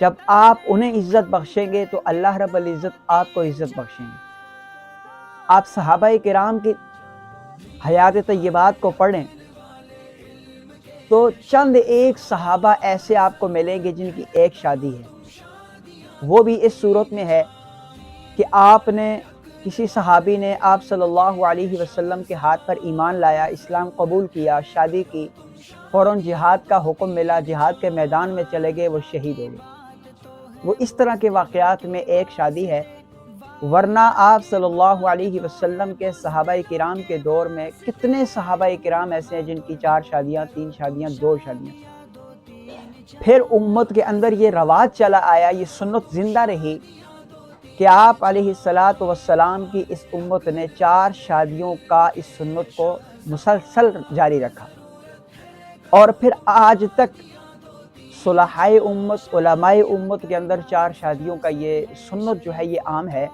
جب آپ انہیں عزت بخشیں گے تو اللہ رب العزت آپ کو عزت بخشیں گے۔ آپ صحابہ کرام کی حیات طیبات کو پڑھیں تو چند ایک صحابہ ایسے آپ کو ملیں گے جن کی ایک شادی ہے، وہ بھی اس صورت میں ہے کہ آپ نے کسی صحابی نے آپ صلی اللہ علیہ وسلم کے ہاتھ پر ایمان لایا، اسلام قبول کیا، شادی کی، فوراً جہاد کا حکم ملا، جہاد کے میدان میں چلے گئے، وہ شہید ہو گئے۔ وہ اس طرح کے واقعات میں ایک شادی ہے، ورنہ آپ صلی اللہ علیہ وسلم کے صحابہ کرام کے دور میں کتنے صحابہ کرام ایسے ہیں جن کی 4 شادیاں، 3 شادیاں، 2 شادیاں۔ پھر امت کے اندر یہ رواج چلا آیا، یہ سنت زندہ رہی کہ آپ علیہ الصلاۃ والسلام کی اس امت نے 4 شادیوں کا اس سنت کو مسلسل جاری رکھا، اور پھر آج تک صلحائے امت، علماء امت کے اندر 4 شادیوں کا یہ سنت جو ہے یہ عام ہے۔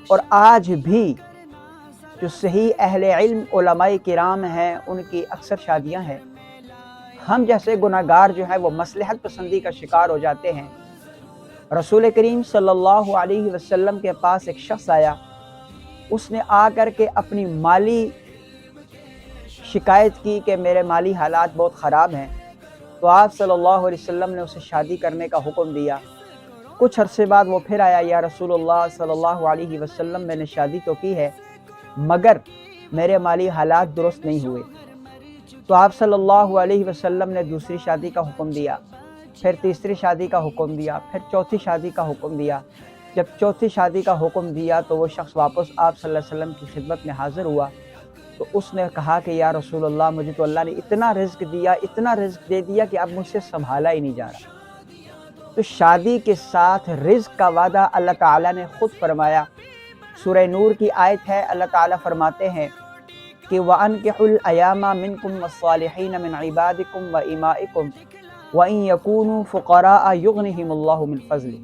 اور آج بھی جو صحیح اہل علم علماء کرام ہیں ان کی اکثر شادیاں ہیں۔ ہم جیسے گناہگار جو ہے وہ مصلحت پسندی کا شکار ہو جاتے ہیں۔ رسول کریم صلی اللہ علیہ وسلم کے پاس ایک شخص آیا، اس نے آ کر کے اپنی مالی شکایت کی کہ میرے مالی حالات بہت خراب ہیں، تو آپ صلی اللہ علیہ وسلم نے اسے شادی کرنے کا حکم دیا۔ کچھ عرصے بعد وہ پھر آیا، یا رسول اللہ صلی اللہ علیہ وسلم میں نے شادی تو کی ہے مگر میرے مالی حالات درست نہیں ہوئے۔ تو آپ صلی اللہ علیہ وسلم نے دوسری شادی کا حکم دیا، پھر تیسری شادی کا حکم دیا، پھر چوتھی شادی کا حکم دیا۔ جب چوتھی شادی کا حکم دیا تو وہ شخص واپس آپ صلی اللہ علیہ وسلم کی خدمت میں حاضر ہوا، تو اس نے کہا کہ یا رسول اللہ، مجھے تو اللہ نے اتنا رزق دیا، اتنا رزق دے دیا کہ اب مجھ سے سنبھالا ہی نہیں جا رہا۔ تو شادی کے ساتھ رزق کا وعدہ اللہ تعالیٰ نے خود فرمایا۔ سورہ نور کی آیت ہے، اللہ تعالیٰ فرماتے ہیں کہ وَأَنكِحُوا الْأَيَامَ مِنكُمْ وَالصَّالِحِينَ مِنْ عِبَادِكُمْ وَإِمَائِكُمْ وَإِنْ يَكُونُوا فُقَرَاءَ يُغْنِهِمُ اللَّهُ مِنْ فَضْلِهِ،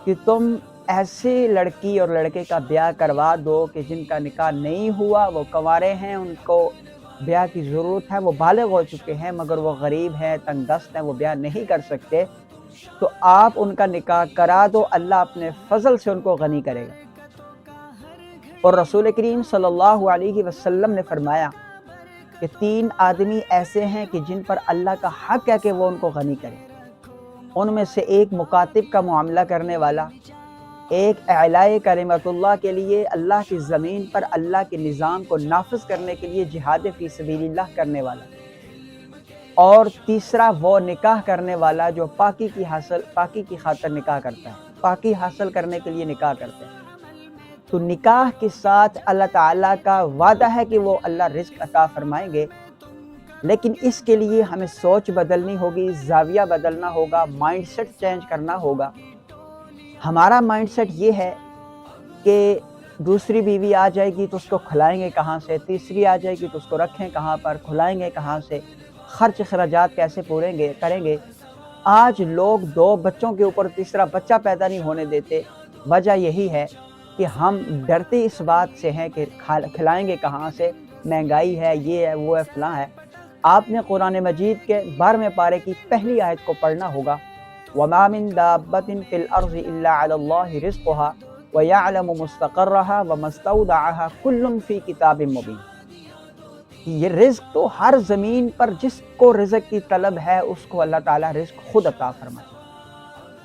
کہ تم ایسے لڑکی اور لڑکے کا بیاہ کروا دو کہ جن کا نکاح نہیں ہوا، وہ کنوارے ہیں، ان کو بیاہ کی ضرورت ہے، وہ بالغ ہو چکے ہیں مگر وہ غریب ہیں، تنگ دست ہیں، وہ بیاہ نہیں کر سکتے، تو آپ ان کا نکاح کرا دو، اللہ اپنے فضل سے ان کو غنی کرے گا۔ اور رسول کریم صلی اللہ علیہ وسلم نے فرمایا کہ 3 آدمی ایسے ہیں کہ جن پر اللہ کا حق ہے کہ وہ ان کو غنی کرے۔ ان میں سے ایک مکاتب کا معاملہ کرنے والا، ایک اعلاء کلمت اللہ کے لیے اللہ کی زمین پر اللہ کے نظام کو نافذ کرنے کے لیے جہاد فی سبیل اللہ کرنے والا، اور تیسرا وہ نکاح کرنے والا جو پاکی کی خاطر نکاح کرتا ہے، پاکی حاصل کرنے کے لیے نکاح کرتا ہے۔ تو نکاح کے ساتھ اللہ تعالیٰ کا وعدہ ہے کہ وہ اللہ رزق عطا فرمائیں گے، لیکن اس کے لیے ہمیں سوچ بدلنی ہوگی، زاویہ بدلنا ہوگا، مائنڈ سیٹ چینج کرنا ہوگا۔ ہمارا مائنڈ سیٹ یہ ہے کہ دوسری بیوی آ جائے گی تو اس کو کھلائیں گے کہاں سے، تیسری آ جائے گی تو اس کو رکھیں کہاں پر، کھلائیں گے کہاں سے، خرچ اخراجات کیسے کریں گے۔ آج لوگ 2 بچوں کے اوپر تیسرا بچہ پیدا نہیں ہونے دیتے۔ وجہ یہی ہے کہ ہم ڈرتے اس بات سے ہیں کہ کھلائیں گے کہاں سے، مہنگائی ہے، یہ ہے، وہ ہے، فلاں ہے۔ آپ نے قرآن مجید کے 12ویں پارے کی پہلی آیت کو پڑھنا ہوگا، وَمَا مِن دَابَّةٍ فِي الْأَرْضِ إِلَّا عَلَى اللَّهِ رِزْقُهَا وَيَعْلَمُ مُسْتَقَرَّهَا وَمُسْتَوْدَعَهَا كُلٌّ فِي كِتَابٍ مُبِينٍ۔ یہ رزق تو ہر زمین پر جس کو رزق کی طلب ہے اس کو اللہ تعالیٰ رزق خود عطا فرمائے،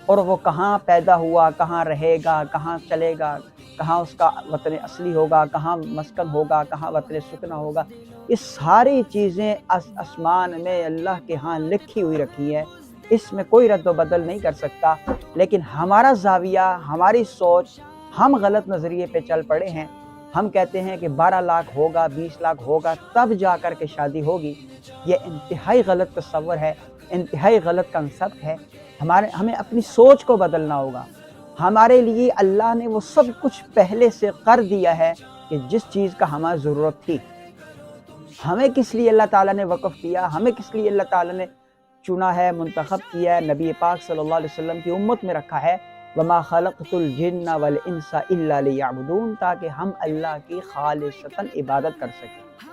اور وہ کہاں پیدا ہوا، کہاں رہے گا، کہاں چلے گا، کہاں اس کا وطن اصلی ہوگا، کہاں مسکن ہوگا، کہاں وطن سکنا ہوگا، یہ ساری چیزیں آسمان میں اللہ کے ہاں لکھی ہوئی رکھی ہے، اس میں کوئی رد و بدل نہیں کر سکتا۔ لیکن ہمارا زاویہ، ہماری سوچ، ہم غلط نظریے پہ چل پڑے ہیں۔ ہم کہتے ہیں کہ 12 لاکھ ہوگا، 20 لاکھ ہوگا تب جا کر کے شادی ہوگی۔ یہ انتہائی غلط تصور ہے، انتہائی غلط کنسپٹ ہے۔ ہمیں اپنی سوچ کو بدلنا ہوگا۔ ہمارے لیے اللہ نے وہ سب کچھ پہلے سے کر دیا ہے کہ جس چیز کا ہمیں ضرورت تھی۔ ہمیں کس لیے اللہ تعالیٰ نے وقف کیا، ہمیں کس لیے اللہ تعالیٰ نے چنا ہے، منتخب کیا ہے، نبی پاک صلی اللہ علیہ وسلم کی امت میں رکھا ہے، وَمَا خَلَقْتُ الْجِنَّ وَالْإِنسَ إِلَّا لِيَعْبُدُونَ، تاکہ ہم اللہ کی خالصتاً عبادت کر سکیں۔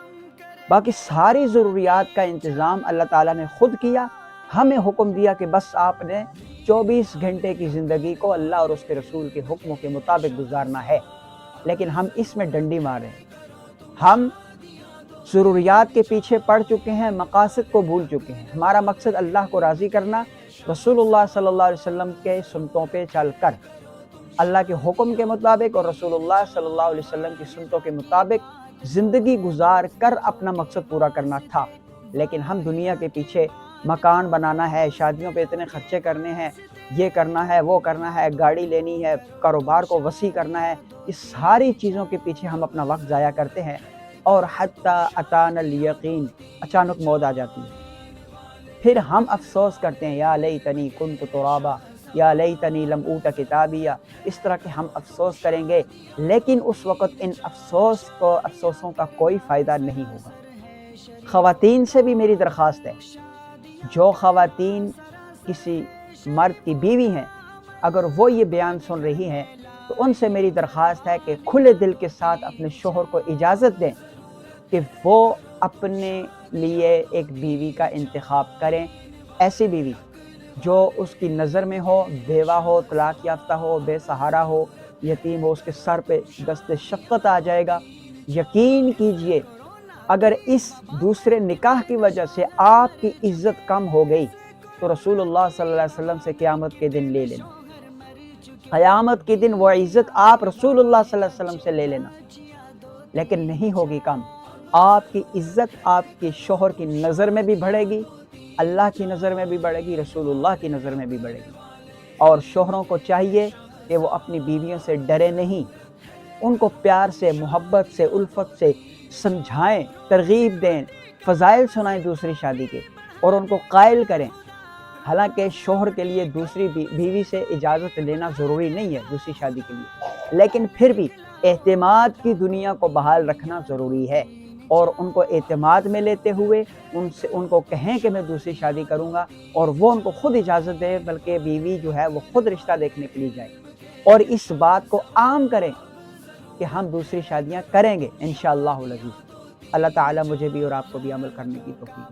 باقی ساری ضروریات کا انتظام اللہ تعالیٰ نے خود کیا، ہمیں حکم دیا کہ بس آپ نے 24 گھنٹے کی زندگی کو اللہ اور اس کے رسول کے حکموں کے مطابق گزارنا ہے، لیکن ہم اس میں ڈنڈی مار رہے ہیں۔ ہم ضروریات کے پیچھے پڑ چکے ہیں، مقاصد کو بھول چکے ہیں۔ ہمارا مقصد اللہ کو راضی کرنا، رسول اللہ صلی اللہ علیہ وسلم کے سنتوں پہ چل کر اللہ کے حکم کے مطابق اور رسول اللہ صلی اللہ علیہ وسلم کی سنتوں کے مطابق زندگی گزار کر اپنا مقصد پورا کرنا تھا۔ لیکن ہم دنیا کے پیچھے مکان بنانا ہے، شادیوں پہ اتنے خرچے کرنے ہیں، یہ کرنا ہے، وہ کرنا ہے، گاڑی لینی ہے، کاروبار کو وسیع کرنا ہے، اس ساری چیزوں کے پیچھے ہم اپنا وقت ضائع کرتے ہیں، اور حتیٰ اتانا الیقین، اچانک موت آ جاتی ہے۔ پھر ہم افسوس کرتے ہیں، یا لیتنی کنت ترابا، یا لیتنی لم اوت کتابیا، اس طرح کے ہم افسوس کریں گے، لیکن اس وقت ان افسوسوں کا کوئی فائدہ نہیں ہوگا۔ خواتین سے بھی میری درخواست ہے، جو خواتین کسی مرد کی بیوی ہیں، اگر وہ یہ بیان سن رہی ہیں تو ان سے میری درخواست ہے کہ کھلے دل کے ساتھ اپنے شوہر کو اجازت دیں کہ وہ اپنے لیے ایک بیوی کا انتخاب کریں، ایسی بیوی جو اس کی نظر میں ہو، بیوہ ہو، طلاق یافتہ ہو، بے سہارا ہو، یتیم ہو، اس کے سر پہ دست شفقت آ جائے گا۔ یقین کیجئے اگر اس دوسرے نکاح کی وجہ سے آپ کی عزت کم ہو گئی تو رسول اللہ صلی اللہ علیہ وسلم سے قیامت کے دن لے لینا، قیامت کے دن وہ عزت آپ رسول اللہ صلی اللہ علیہ وسلم سے لے لینا، لیکن نہیں ہوگی کم۔ آپ کی عزت آپ کے شوہر کی نظر میں بھی بڑھے گی، اللہ کی نظر میں بھی بڑھے گی، رسول اللہ کی نظر میں بھی بڑھے گی۔ اور شوہروں کو چاہیے کہ وہ اپنی بیویوں سے ڈرے نہیں، ان کو پیار سے، محبت سے، الفت سے سمجھائیں، ترغیب دیں، فضائل سنائیں دوسری شادی کے، اور ان کو قائل کریں۔ حالانکہ شوہر کے لیے دوسری بیوی سے اجازت لینا ضروری نہیں ہے دوسری شادی کے لیے، لیکن پھر بھی اعتماد کی دنیا کو بحال رکھنا ضروری ہے، اور ان کو اعتماد میں لیتے ہوئے ان کو کہیں کہ میں دوسری شادی کروں گا، اور وہ ان کو خود اجازت دے، بلکہ بیوی جو ہے وہ خود رشتہ دیکھنے کے لیے جائے، اور اس بات کو عام کریں کہ ہم دوسری شادیاں کریں گے انشاءاللہ العزیز۔ اللہ تعالیٰ مجھے بھی اور آپ کو بھی عمل کرنے کی توفیق دے۔